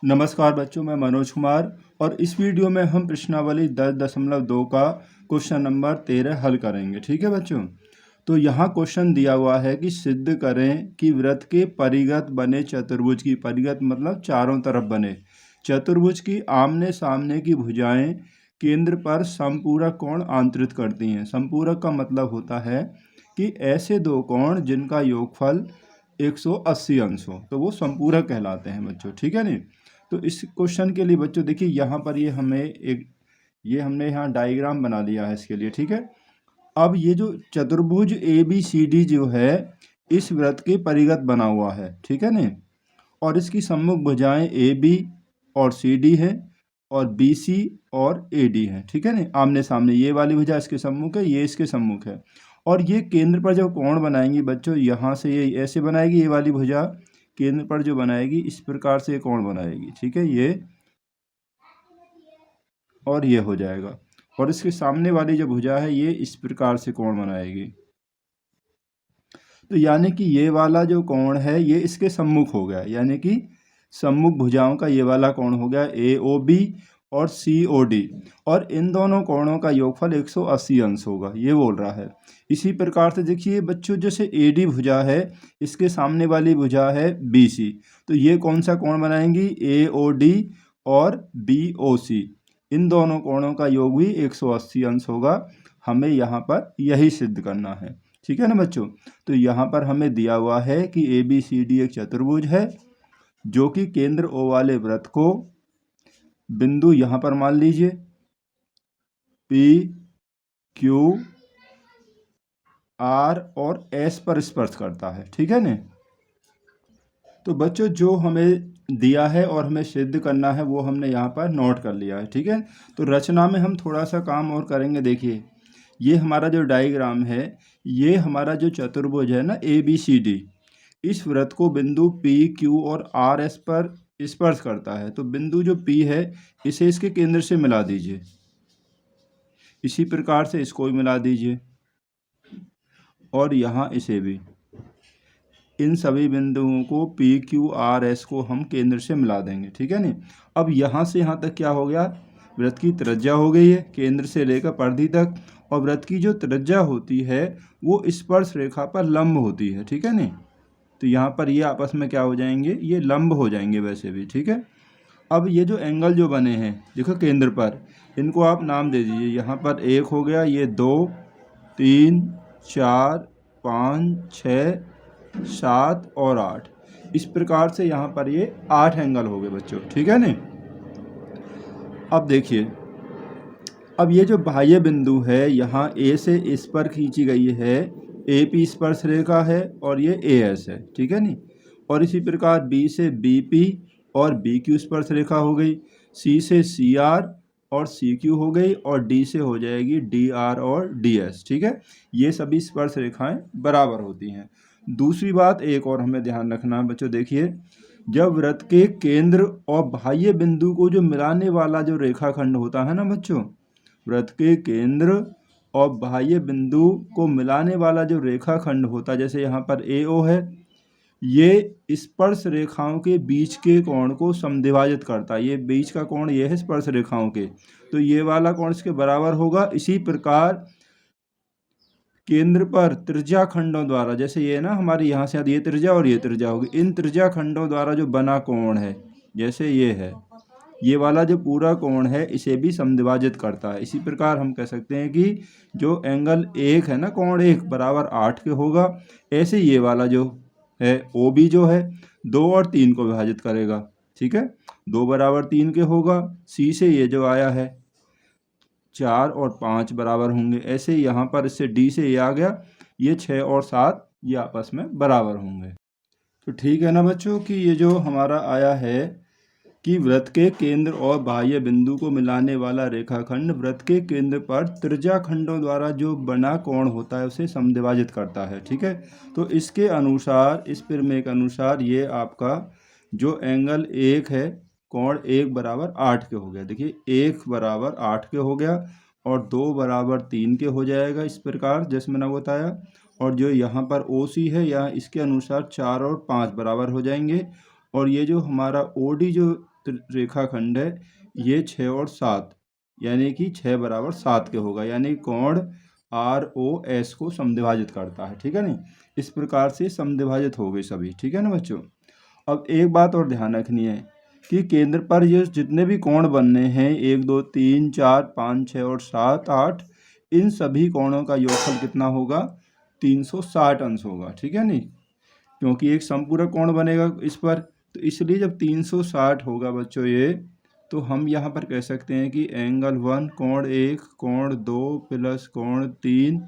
नमस्कार बच्चों, मैं मनोज कुमार और इस वीडियो में हम प्रश्नावली 10.2 का क्वेश्चन नंबर 13 हल करेंगे। ठीक है बच्चों, तो यहाँ क्वेश्चन दिया हुआ है कि सिद्ध करें कि वृत्त के परिगत बने चतुर्भुज की, परिगत मतलब चारों तरफ बने चतुर्भुज की आमने सामने की भुजाएं केंद्र पर समपूरक कोण आंतरित करती हैं। समपूरक का मतलब होता है कि ऐसे दो कोण जिनका योगफल 180 अंश हो, तो वो समपूरक कहलाते हैं बच्चों। ठीक है नहीं। तो इस क्वेश्चन के लिए बच्चों देखिए यहाँ पर ये हमने यहाँ डायग्राम बना दिया है इसके लिए। ठीक है, अब ये जो चतुर्भुज ABCD जो है इस वृत्त के परिगत बना हुआ है। ठीक है नहीं, और इसकी सम्मुख भुजाएं AB और CD है और BC और AD है। ठीक है नहीं, आमने सामने ये वाली भुजा इसके सम्मुख है, ये इसके सम्मुख है। और ये केंद्र पर जब कोण बनाएंगी बच्चों, यहाँ से ये ऐसे बनाएगी, ये वाली भुजा केंद्र पर जो बनाएगी इस प्रकार से कोण बनाएगी। ठीक है, ये और ये हो जाएगा, और इसके सामने वाली जो भुजा है ये इस प्रकार से कोण बनाएगी। तो यानी कि ये वाला जो कोण है ये इसके सम्मुख हो गया, यानी कि सम्मुख भुजाओं का ये वाला कोण हो गया AOB और COD, और इन दोनों कोणों का योगफल 180 अंश होगा, ये बोल रहा है। इसी प्रकार से देखिए बच्चों, जैसे AD भुजा है इसके सामने वाली भुजा है BC, तो ये कौन सा कोण बनाएंगी, AOD और BOC, इन दोनों कोणों का योग भी 180 अंश होगा। हमें यहाँ पर यही सिद्ध करना है। ठीक है ना बच्चों, तो यहाँ पर हमें दिया हुआ है कि ABCD एक चतुर्भुज है जो कि केंद्र O वाले वृत्त को बिंदु यहाँ पर मान लीजिए P, Q, R और S पर स्पर्श करता है। ठीक है न। तो बच्चों जो हमें दिया है और हमें सिद्ध करना है वो हमने यहाँ पर नोट कर लिया है। ठीक है, तो रचना में हम थोड़ा सा काम और करेंगे। देखिए ये हमारा जो डायग्राम है, ये हमारा जो चतुर्भुज है ना ABCD, इस वृत्त को बिंदु P, Q और RS पर स्पर्श करता है। तो बिंदु जो P है इसे इसके केंद्र से मिला दीजिए, इसी प्रकार से इसको भी मिला दीजिए और यहाँ इसे भी। इन सभी बिंदुओं को P, Q, R, S को हम केंद्र से मिला देंगे। ठीक है नहीं, अब यहाँ से यहाँ तक क्या हो गया, वृत्त की त्रिज्या हो गई है केंद्र से लेकर परिधि तक, और वृत्त की जो त्रिज्या होती है वो स्पर्श रेखा पर लंब होती है। ठीक है नहीं, तो यहाँ पर ये आपस में क्या हो जाएंगे, ये लंब हो जाएंगे वैसे भी। ठीक है, अब ये जो एंगल जो बने हैं देखो केंद्र पर, इनको आप नाम दे दीजिए। यहाँ पर 1 हो गया, ये 2, 3, 4, 5, 6, 7 और 8, इस प्रकार से यहाँ पर ये 8 एंगल हो गए बच्चों। ठीक है नहीं, अब देखिए, अब ये जो बाह्य बिंदु है यहाँ A से इस पर खींची गई है, AP स्पर्श रेखा है और ये AS है। ठीक है नहीं, और इसी प्रकार B से BP और BQ स्पर्श रेखा हो गई, C से CR और CQ हो गई, और D से हो जाएगी DR और DS। ठीक है, ये सभी स्पर्श रेखाएं बराबर होती हैं। दूसरी बात एक और हमें ध्यान रखना है बच्चों, देखिए जब वृत्त के केंद्र और बाह्य बिंदु को जो मिलाने वाला जो रेखाखंड होता है ना बच्चों, वृत्त के केंद्र और बाह्य बिंदु को मिलाने वाला जो रेखाखंड होता है, जैसे यहाँ पर AO है, ये स्पर्श रेखाओं के बीच के कोण को समद्विभाजित करता है। ये बीच का कोण ये है स्पर्श रेखाओं के, तो ये वाला कोण इसके बराबर होगा। इसी प्रकार केंद्र पर त्रिज्या खंडों द्वारा, जैसे ये ना हमारी यहाँ से ये त्रिज्या और ये त्रिज्या होगी, इन त्रिज्या खंडों द्वारा जो बना कोण है, जैसे ये है, ये वाला जो पूरा कोण है इसे भी समद्विभाजित करता है। इसी प्रकार हम कह सकते हैं कि जो एंगल 1 है ना, कोण 1 बराबर 8 के होगा, ऐसे ये वाला जो है OB जो है 2 और 3 को विभाजित करेगा। ठीक है, 2 बराबर 3 के होगा। C से ये जो आया है 4 और 5 बराबर होंगे। ऐसे यहाँ पर इससे D से ये आ गया, ये 6 और 7 ये आपस में बराबर होंगे। तो ठीक है ना बच्चों, कि ये जो हमारा आया है कि वृत्त के केंद्र और बाह्य बिंदु को मिलाने वाला रेखाखंड वृत्त के केंद्र पर त्रिज्या खंडों द्वारा जो बना कोण होता है उसे समद्विभाजित करता है। ठीक है, तो इसके अनुसार, इस प्रमेय के अनुसार ये आपका जो एंगल 1 है, कोण 1 बराबर 8 के हो गया। देखिए 1 बराबर 8 के हो गया और 2 बराबर 3 के हो जाएगा, इस प्रकार जैसे मैंने बताया। और जो यहाँ पर OC है, यहाँ इसके अनुसार 4 और 5 बराबर हो जाएंगे। और ये जो हमारा OD जो रेखाखंड है, ये 6 और 7 यानी कि 6 बराबर 7 के होगा, यानी कोण ROS को समद्विभाजित करता है। ठीक है नहीं, इस प्रकार से समद्विभाजित हो गए सभी। ठीक है ना बच्चों। अब एक बात और ध्यान रखनी है कि केंद्र पर ये जितने भी कोण बनने हैं 1 2 3 4 5 6 और 7 8, इन सभी कोणों का योगफल कितना होगा? 360 अंश होगा। ठीक है नहीं, क्योंकि एक समपूरक कोण बनेगा इस पर, तो इसलिए जब 360 होगा बच्चों ये, तो हम यहाँ पर कह सकते हैं कि एंगल 1 कोण 1 कोण 2 प्लस कोण 3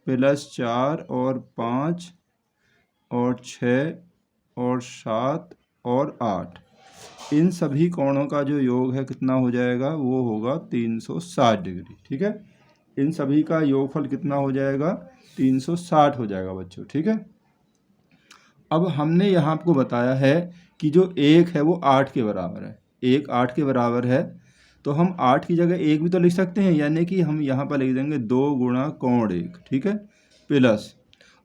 प्लस 4 और 5 और 6 और 7 और 8, इन सभी कोणों का जो योग है कितना हो जाएगा? वो होगा 360 डिग्री। ठीक है, इन सभी का योगफल कितना हो जाएगा? 360 हो जाएगा बच्चों। ठीक है, अब हमने यहाँ आपको बताया है कि जो 1 है वो 8 के बराबर है, 1 8 के बराबर है, तो हम 8 की जगह 1 भी तो लिख सकते हैं, यानी कि हम यहाँ पर लिख देंगे 2 गुणा कोण 1। ठीक है, प्लस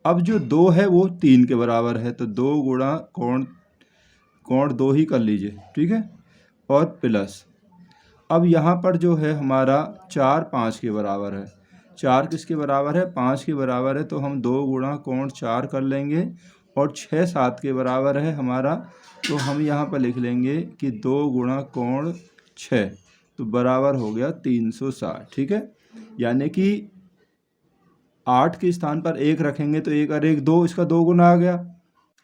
अब जो 2 है वो 3 के बराबर है, तो 2 गुणा कोण 2 ही कर लीजिए। ठीक है, और प्लस अब यहाँ पर जो है हमारा 4 5 के बराबर है, 4 किसके बराबर है? 5 के बराबर है, तो हम 2 गुणा कोण 4 कर लेंगे, और 6 7 के बराबर है हमारा, तो हम यहाँ पर लिख लेंगे कि 2 गुणा कोण 6, तो बराबर हो गया 360। ठीक है, यानी कि 8 के स्थान पर 1 रखेंगे तो 1 और 1 2, इसका 2 गुना आ गया।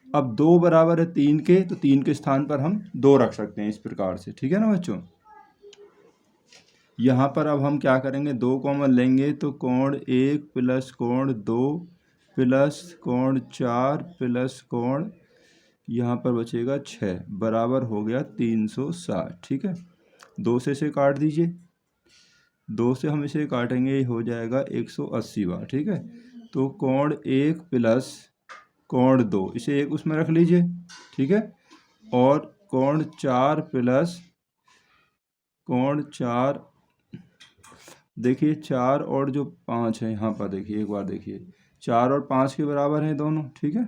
अब 2 बराबर है 3 के, तो 3 के स्थान पर हम 2 रख सकते हैं इस प्रकार से। ठीक है ना बच्चों, यहाँ पर अब हम क्या करेंगे? 2 कॉमन लेंगे, तो कोण 1 प्लस कोण 2 प्लस कोण 4 प्लस कोण यहाँ पर बचेगा 6, बराबर हो गया 360। ठीक है, 2 से इसे काट दीजिए, 2 से हम इसे काटेंगे, ये हो जाएगा 180 बार। ठीक है, तो कोण 1 प्लस कोण 2, इसे एक उसमें रख लीजिए। ठीक है, और कोण 4 प्लस कोण 4, देखिए 4 और जो 5 है यहाँ पर, देखिए एक बार देखिए 4 और 5 के बराबर हैं दोनों। ठीक है,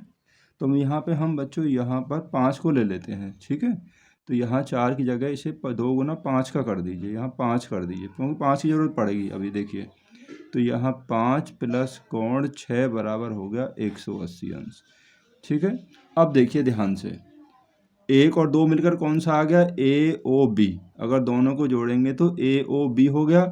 तो यहाँ पे हम बच्चों यहाँ पर 5 को ले लेते हैं। ठीक है, तो यहाँ 4 की जगह इसे 2 गुना 5 का कर दीजिए, यहाँ 5 कर दीजिए, क्योंकि 5 की ज़रूरत पड़ेगी अभी। देखिए तो यहाँ 5 प्लस कोण 6 बराबर हो गया 180 अंश। ठीक है, अब देखिए ध्यान से, 1 और 2 मिलकर कौन सा आ गया? AOB। अगर दोनों को जोड़ेंगे तो AOB हो गया।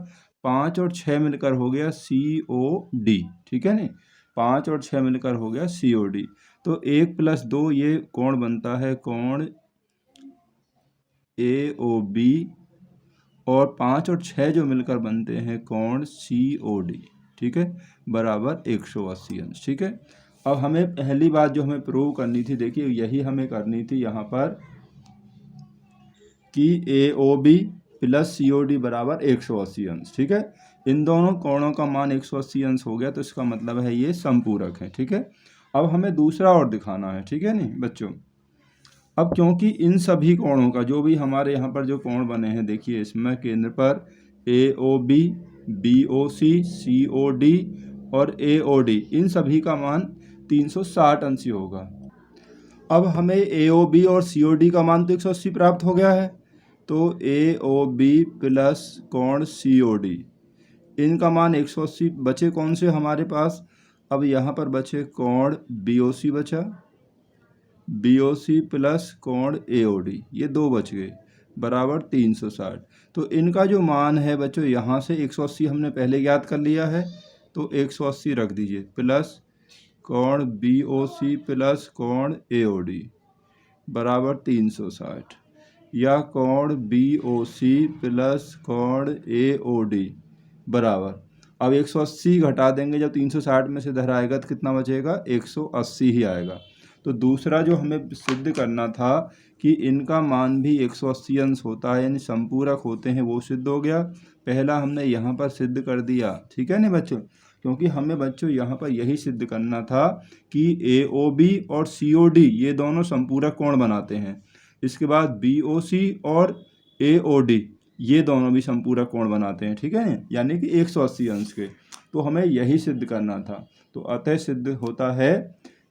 5 और 6 मिलकर हो गया COD। ठीक है नहीं, 5 और 6 मिलकर हो गया COD। तो 1 प्लस 2 ये कोण बनता है कोण AOB, और 5 और 6 जो मिलकर बनते हैं कोण COD। ठीक है, बराबर 180 अंश। ठीक है, अब हमें पहली बात जो हमें प्रूव करनी थी, देखिए यही हमें करनी थी यहाँ पर, कि AOB प्लस COD बराबर 180 अंश। ठीक है, इन दोनों कोणों का मान 180 अंश हो गया, तो इसका मतलब है ये समपूरक है। ठीक है, अब हमें दूसरा और दिखाना है। ठीक है नहीं बच्चों, अब क्योंकि इन सभी कोणों का जो भी हमारे यहाँ पर जो कोण बने हैं, देखिए इसमें केंद्र पर AOB BOC COD और AOD, इन सभी का मान 360 अंश ही होगा। अब हमें AOB और COD का मान तो 180 प्राप्त हो गया है, तो AOB प्लस कोण COD, इनका मान 180 बचे कौन से हमारे पास? अब यहाँ पर बचे कोण BOC बचा, BOC प्लस कोण AOD, ये 2 बच गए, बराबर 360। तो इनका जो मान है बच्चों, यहाँ से 180 हमने पहले ज्ञात कर लिया है, तो 180 रख दीजिए, प्लस कोण BOC प्लस कोण AOD बराबर 360, या कोण BOC प्लस कोण AOD बराबर, अब 180 घटा देंगे, जब 360 में से इधर आएगा तो कितना बचेगा? 180 ही आएगा। तो दूसरा जो हमें सिद्ध करना था कि इनका मान भी 180 अंश होता है, यानी संपूरक होते हैं, वो सिद्ध हो गया। पहला हमने यहाँ पर सिद्ध कर दिया। ठीक है ना बच्चों, क्योंकि हमें बच्चों यहाँ पर यही सिद्ध करना था कि AOB और COD ये दोनों संपूरक कोण बनाते हैं। इसके बाद BOC और AOD ये दोनों भी संपूरक कोण बनाते हैं। ठीक है ना, यानी कि 180 अंश के। तो हमें यही सिद्ध करना था। तो अतः सिद्ध होता है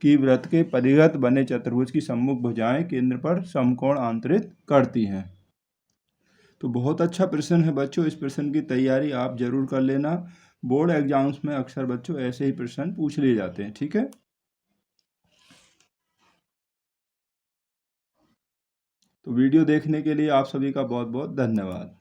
कि वृत्त के परिघत बने चतुर्भुज की सम्मुख भुजाएं केंद्र पर समकोण आंतरित करती हैं। तो बहुत अच्छा प्रश्न है बच्चों, इस प्रश्न की तैयारी आप जरूर कर लेना। बोर्ड एग्जाम्स में अक्सर बच्चों ऐसे ही प्रश्न पूछ लिए जाते हैं। ठीक है, तो वीडियो देखने के लिए आप सभी का बहुत बहुत धन्यवाद।